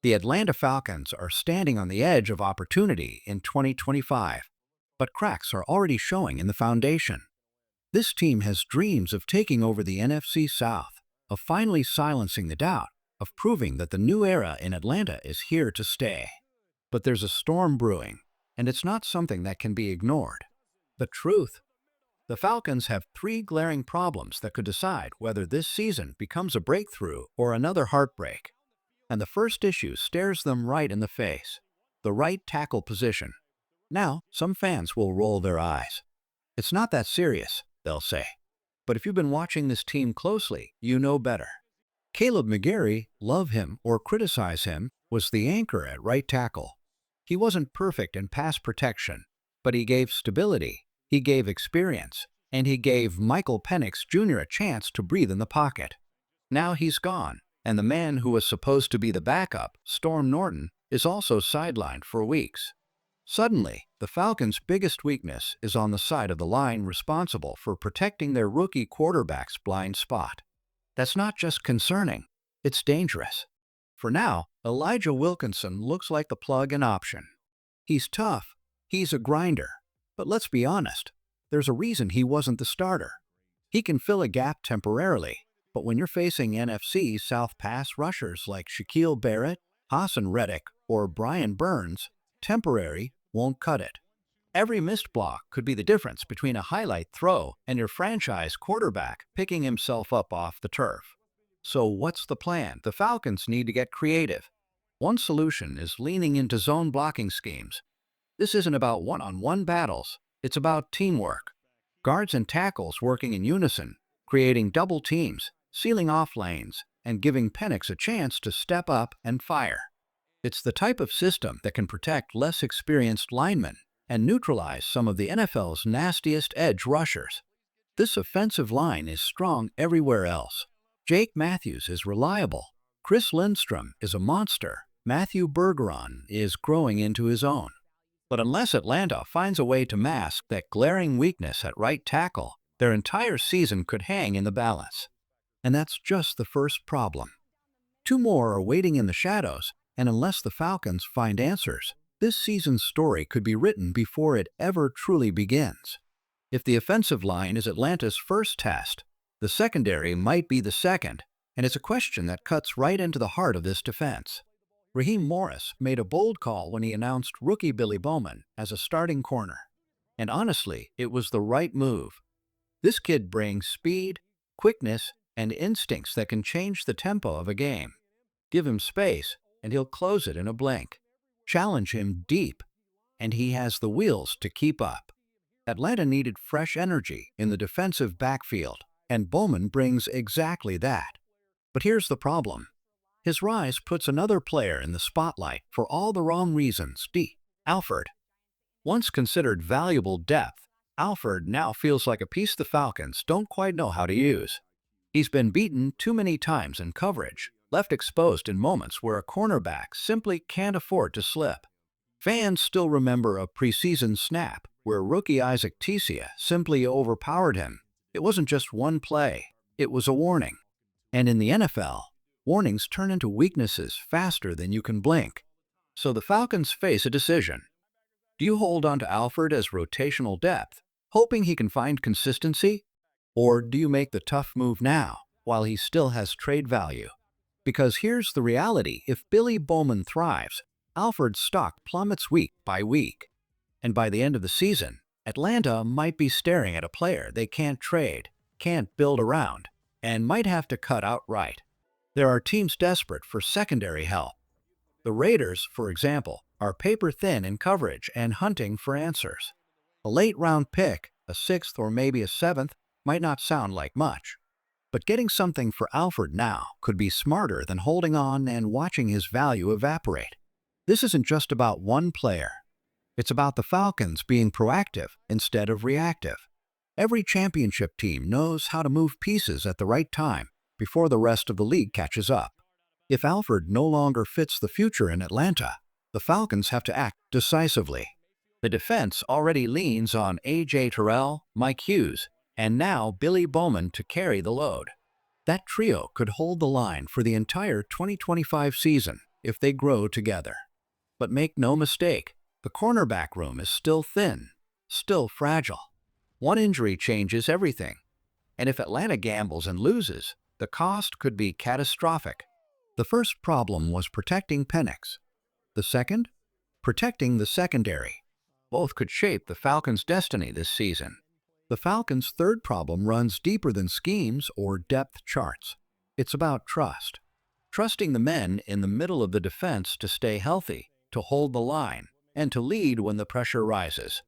The Atlanta Falcons are standing on the edge of opportunity in 2025, but cracks are already showing in the foundation. This team has dreams of taking over the NFC South, of finally silencing the doubt, of proving that the new era in Atlanta is here to stay. But there's a storm brewing, and it's not something that can be ignored. The truth: the Falcons have three glaring problems that could decide whether this season becomes a breakthrough or another heartbreak. And the first issue stares them right in the face: the right tackle position. Now, some fans will roll their eyes. "It's not that serious," they'll say. But if you've been watching this team closely, you know better. Caleb McGarry, love him or criticize him, was the anchor at right tackle. He wasn't perfect in pass protection, but he gave stability, he gave experience, and he gave Michael Penix Jr. a chance to breathe in the pocket. Now he's gone, and the man who was supposed to be the backup, Storm Norton, is also sidelined for weeks. Suddenly, the Falcons' biggest weakness is on the side of the line responsible for protecting their rookie quarterback's blind spot. That's not just concerning, it's dangerous. For now, Elijah Wilkinson looks like the plug-in option. He's tough, he's a grinder, but let's be honest, there's a reason he wasn't the starter. He can fill a gap temporarily, but when you're facing NFC South pass rushers like Shaquille Barrett, Hassan Reddick, or Brian Burns, temporary won't cut it. Every missed block could be the difference between a highlight throw and your franchise quarterback picking himself up off the turf. So what's the plan? The Falcons need to get creative. One solution is leaning into zone blocking schemes. This isn't about one-on-one battles, it's about teamwork. Guards and tackles working in unison, creating double teams, sealing off lanes, and giving Penix a chance to step up and fire. It's the type of system that can protect less experienced linemen and neutralize some of the NFL's nastiest edge rushers. This offensive line is strong everywhere else. Jake Matthews is reliable. Chris Lindstrom is a monster. Matthew Bergeron is growing into his own. But unless Atlanta finds a way to mask that glaring weakness at right tackle, their entire season could hang in the balance. And that's just the first problem. Two more are waiting in the shadows, and unless the Falcons find answers, this season's story could be written before it ever truly begins. If the offensive line is Atlanta's first test, the secondary might be the second, and it's a question that cuts right into the heart of this defense. Raheem Morris made a bold call when he announced rookie Billy Bowman as a starting corner. And honestly, it was the right move. This kid brings speed, quickness, and instincts that can change the tempo of a game. Give him space, and he'll close it in a blink. Challenge him deep, and he has the wheels to keep up. Atlanta needed fresh energy in the defensive backfield, and Bowman brings exactly that. But here's the problem. His rise puts another player in the spotlight for all the wrong reasons. Alford. Once considered valuable depth, Alford now feels like a piece the Falcons don't quite know how to use. He's been beaten too many times in coverage, left exposed in moments where a cornerback simply can't afford to slip. Fans still remember a preseason snap where rookie Isaac Tisia simply overpowered him. It wasn't just one play, it was a warning. And in the NFL, warnings turn into weaknesses faster than you can blink. So the Falcons face a decision. Do you hold on to Alford as rotational depth, hoping he can find consistency? Or do you make the tough move now, while he still has trade value? Because here's the reality: if Billy Bowman thrives, Alford's stock plummets week by week. And by the end of the season, Atlanta might be staring at a player they can't trade, can't build around, and might have to cut outright. There are teams desperate for secondary help. The Raiders, for example, are paper-thin in coverage and hunting for answers. A late-round pick, a sixth or maybe a seventh, might not sound like much. But getting something for Alford now could be smarter than holding on and watching his value evaporate. This isn't just about one player. It's about the Falcons being proactive instead of reactive. Every championship team knows how to move pieces at the right time before the rest of the league catches up. If Alford no longer fits the future in Atlanta, the Falcons have to act decisively. The defense already leans on A.J. Terrell, Mike Hughes, and now Billy Bowman to carry the load. That trio could hold the line for the entire 2025 season, if they grow together. But make no mistake, the cornerback room is still thin, still fragile. One injury changes everything, and if Atlanta gambles and loses, the cost could be catastrophic. The first problem was protecting Penix. The second? Protecting the secondary. Both could shape the Falcons' destiny this season. The Falcons' third problem runs deeper than schemes or depth charts. It's about trust. Trusting the men in the middle of the defense to stay healthy, to hold the line, and to lead when the pressure rises.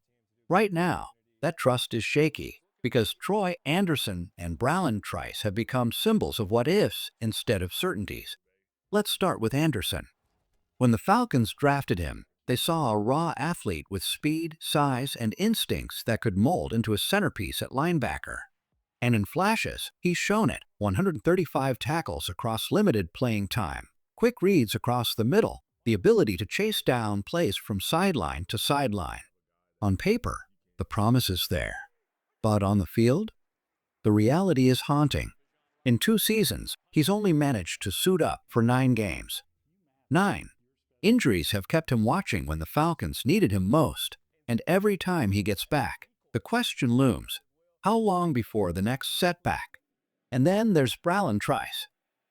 Right now, that trust is shaky because Troy Anderson and Bralon Trice have become symbols of what-ifs instead of certainties. Let's start with Anderson. When the Falcons drafted him, they saw a raw athlete with speed, size, and instincts that could mold into a centerpiece at linebacker. And in flashes, he's shown it. 135 tackles across limited playing time, quick reads across the middle, the ability to chase down plays from sideline to sideline. On paper, the promise is there. But on the field, the reality is haunting. In 2 seasons, he's only managed to suit up for 9 games. 9. Injuries have kept him watching when the Falcons needed him most, and every time he gets back, the question looms, how long before the next setback? And then there's Bralon Trice,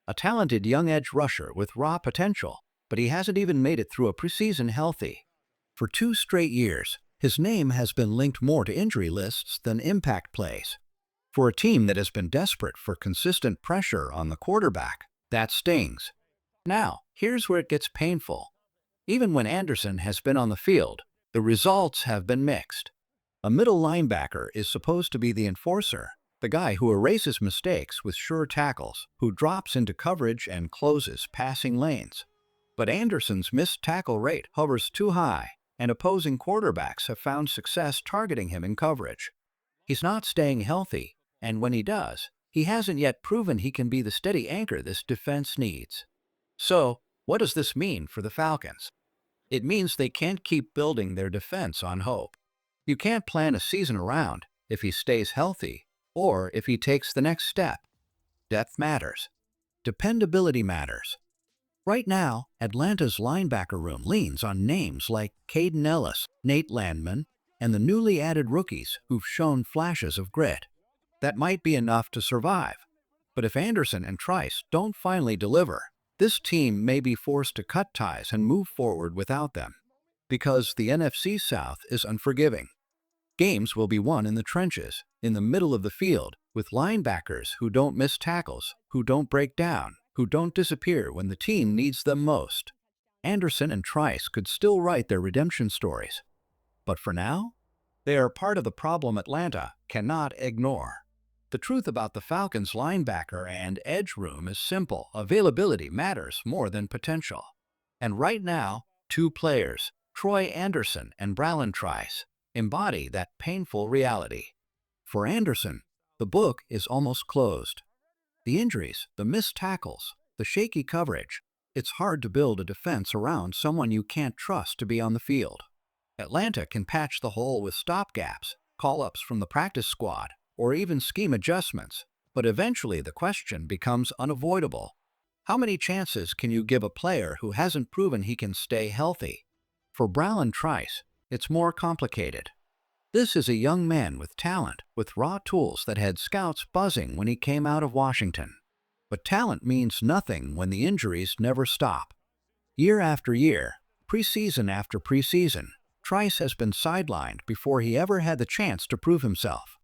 a talented young edge rusher with raw potential, but he hasn't even made it through a preseason healthy. For 2 straight years, his name has been linked more to injury lists than impact plays. For a team that has been desperate for consistent pressure on the quarterback, that stings. Now, here's where it gets painful. Even when Anderson has been on the field, the results have been mixed. A middle linebacker is supposed to be the enforcer, the guy who erases mistakes with sure tackles, who drops into coverage and closes passing lanes. But Anderson's missed tackle rate hovers too high, and opposing quarterbacks have found success targeting him in coverage. He's not staying healthy, and when he does, he hasn't yet proven he can be the steady anchor this defense needs. So, what does this mean for the Falcons? It means they can't keep building their defense on hope. You can't plan a season around if he stays healthy or if he takes the next step. Depth matters. Dependability matters. Right now, Atlanta's linebacker room leans on names like Caden Ellis, Nate Landman, and the newly added rookies who've shown flashes of grit. That might be enough to survive. But if Anderson and Trice don't finally deliver, this team may be forced to cut ties and move forward without them. Because the NFC South is unforgiving. Games will be won in the trenches, in the middle of the field, with linebackers who don't miss tackles, who don't break down, who don't disappear when the team needs them most. Anderson and Trice could still write their redemption stories. But for now, they are part of the problem Atlanta cannot ignore. The truth about the Falcons' linebacker and edge room is simple. Availability matters more than potential. And right now, 2 players, Troy Anderson and Bralon Trice, embody that painful reality. For Anderson, the book is almost closed. The injuries, the missed tackles, the shaky coverage, it's hard to build a defense around someone you can't trust to be on the field. Atlanta can patch the hole with stopgaps, call-ups from the practice squad, or even scheme adjustments, but eventually the question becomes unavoidable. How many chances can you give a player who hasn't proven he can stay healthy? For Bralon Trice, it's more complicated. This is a young man with talent, with raw tools that had scouts buzzing when he came out of Washington. But talent means nothing when the injuries never stop. Year after year, preseason after preseason, Trice has been sidelined before he ever had the chance to prove himself.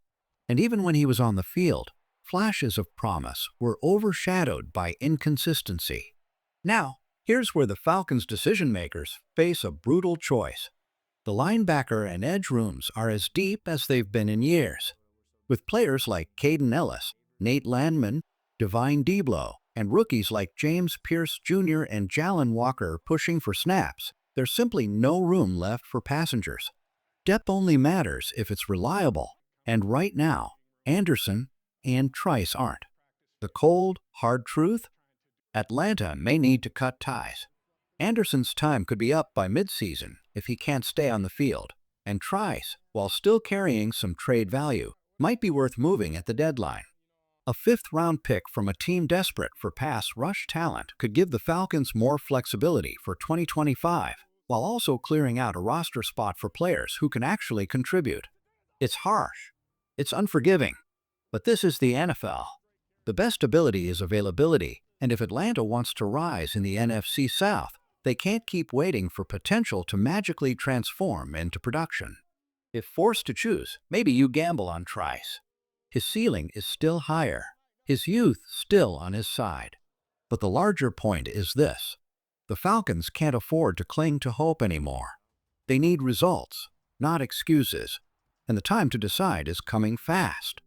And even when he was on the field, flashes of promise were overshadowed by inconsistency. Now, here's where the Falcons' decision-makers face a brutal choice. The linebacker and edge rooms are as deep as they've been in years. With players like Caden Ellis, Nate Landman, Divine Deablo, and rookies like James Pierce Jr. and Jalen Walker pushing for snaps, there's simply no room left for passengers. Depth only matters if it's reliable, and right now, Anderson and Trice aren't. The cold, hard truth? Atlanta may need to cut ties. Anderson's time could be up by midseason if he can't stay on the field, and Trice, while still carrying some trade value, might be worth moving at the deadline. A fifth-round pick from a team desperate for pass rush talent could give the Falcons more flexibility for 2025, while also clearing out a roster spot for players who can actually contribute. It's harsh. It's unforgiving. But this is the NFL. The best ability is availability, and if Atlanta wants to rise in the NFC South, they can't keep waiting for potential to magically transform into production. If forced to choose, maybe you gamble on Trice. His ceiling is still higher, his youth still on his side. But the larger point is this: the Falcons can't afford to cling to hope anymore. They need results, not excuses, and the time to decide is coming fast.